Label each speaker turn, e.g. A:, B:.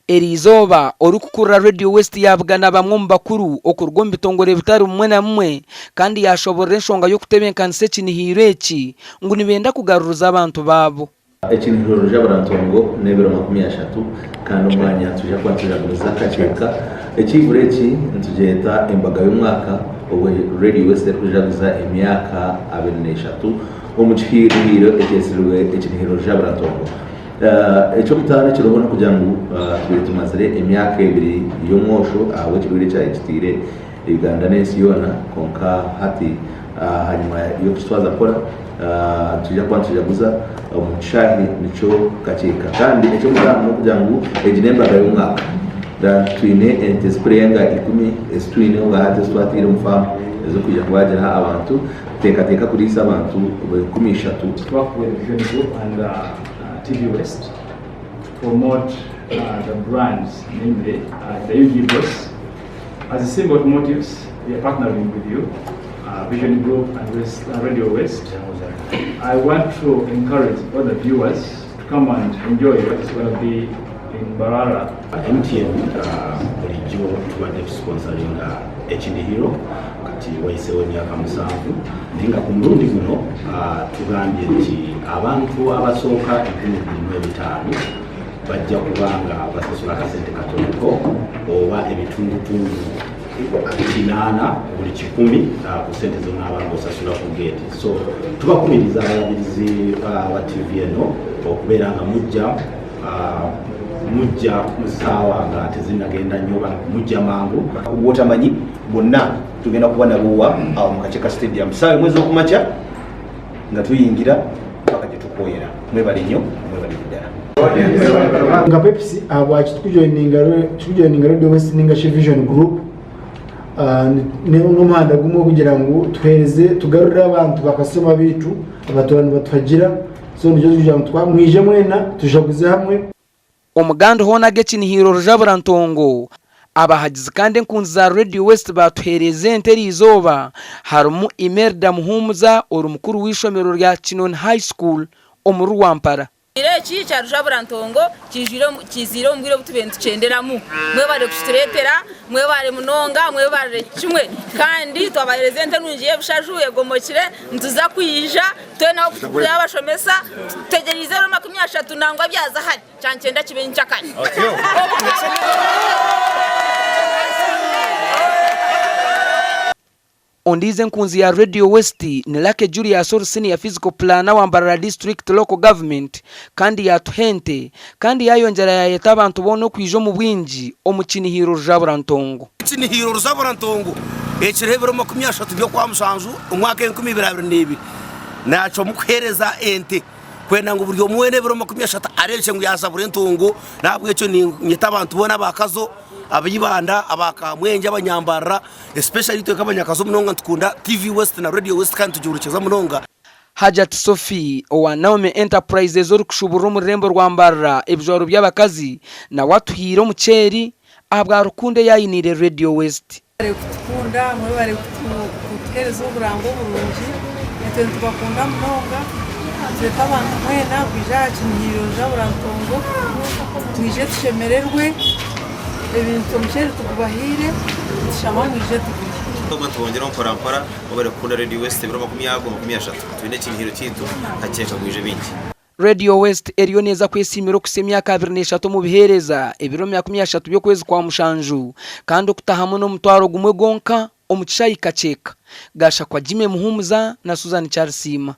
A: Erizoba orukukura Radio West yabgana bamwe mu bakuru okurgomba itongore bitari umwe na mwe kandi yashobora enshonga yo kutebenkanisa Ekinihiiro eki ngo nibenda kugaruruza abantu babo.
B: Ekinihiiro Rujaburantongo nebero 30 kandi umwanya tuje kwatiraguza kaceka ekibure eki ntujeta embaga y'umwaka obwe Radio West kujaguza emyaka 23 omukihiriro ekesirwe Ekinihiiro Rujaburantongo. Echo mutara kirobona kugira ngo tubitumazire emyaka 2 y'umwosho aho kibiri cya ekitire Uganda nesi yona konka hati hanyuma yo kutwaza kora tujya kwantujaguza omushahi nico kacika kandi echo mutara kugira ngo ejinemba y'umwaka da twine entespreyenga 10 estwine ngahate twatire umfamu ezo kujya kwagera abantu teka kurisa abantu 13
C: twakuwe vision group and TV West to promote the brands, namely the UG Boss. As a symbol of motives, we are partnering with you, Vision Group and Radio West. I want to encourage all the viewers to come and enjoy what is going to be in Barara.
D: MTN bulijjo tubadde sponsoring Ekinihiiro kati wayisewo emyaka 7 ninga ku mulundi guno tugambye nti abantu abasooka 15,000 bajja kubanga basasula kasente katono oba ebitundutundu 8 buli 10 ku sente zonna abantu basasula ku gate. So tubakumiriza abalabirizi ba TV eno okubeera nga mujja musawa nga tezinagenda nyoba mujja mangu
E: wotamanyi bonna tugenda kubana buwa awo mukacheka stadium sawe mwezi okumacha nga tuyingira paka jetukoyera mwebali nnyo mwebali ddala
F: nga Pepsi tukujoininga Radio West ninga Vision Group n'umuhanda gumwe kugira ngo tuhereze tugarurira abantu bakasoma bitu abatwana batufagira so nijo kugira ngo twamwije mwena tujaguze hamwe.
A: Omuganda hona Ekinihiiro Rujaburantongo abahagize kandi enkunzi za Radio West batuhereze Erizoba harumu Imelda Muhumuza orumukuru w'ishomero rya Kinoni High School omuri Kampala.
G: Iki cya Rujaburantongo kizire umbwire butubentu cenderamo mwebare kushitretera mwebare munonga mwebare kimwe kandi twabahereze ntenungiye bushajuye gomokire ntuza kuyija twe nawo kutukura abashomesa tegerize ro 30 nangwa byaza hari cyancenda kibencyakane.
A: Ondize nkunzi ya Radio West ni lake Julius Orsini ya physical planner wa Mbarara District Local Government kandi yatuhente kandi yayongera yayeta abantu bono kwijo mu bwinji Ekinihiiro Rujaburantongo.
H: Ekinihiiro Rujaburantongo ekirebero 30 byo kwa musanzu umwaka 2022 naco mukuhereza ente kwenda ngo buryo mwene bero 30 areke ngo yasaburentongo nabwo eco ni nyita abantu bona bakazo abayibanda abakamwenje abanyambara especially to kabanyakazo munonga tukunda TV West na Radio West kandi tujurukeza munonga.
A: Hajat Sophie wa Naomi Enterprises uri kushubura mu rembo rwa Mbarara ebijoro by'abakazi na watuhiro muceri abwa rukunde yayinire Radio West.
I: Kunda mwe bari kutereza uburango burungi ete tubakunda munonga zeta abantu mwena kwija Ekinihiiro Rujaburantongo twije tushemererwe ebintu mcheri tukubahire tishama mwije
J: tukubye tubongera mu Kampala obere kunda Radio West biro 30 twine Ekinihiiro kitu hakeka mwije bingi.
A: Radio West eriyo neza kwesimiro kusemyaka 23 mu bihereza ebiro 30 byo kwezi kwa mushanju kandi okutahamu no mutwaro gumwe gonka omucishayi kaceka gasha kwa Jime Muhumuza na Susan Charles Sima.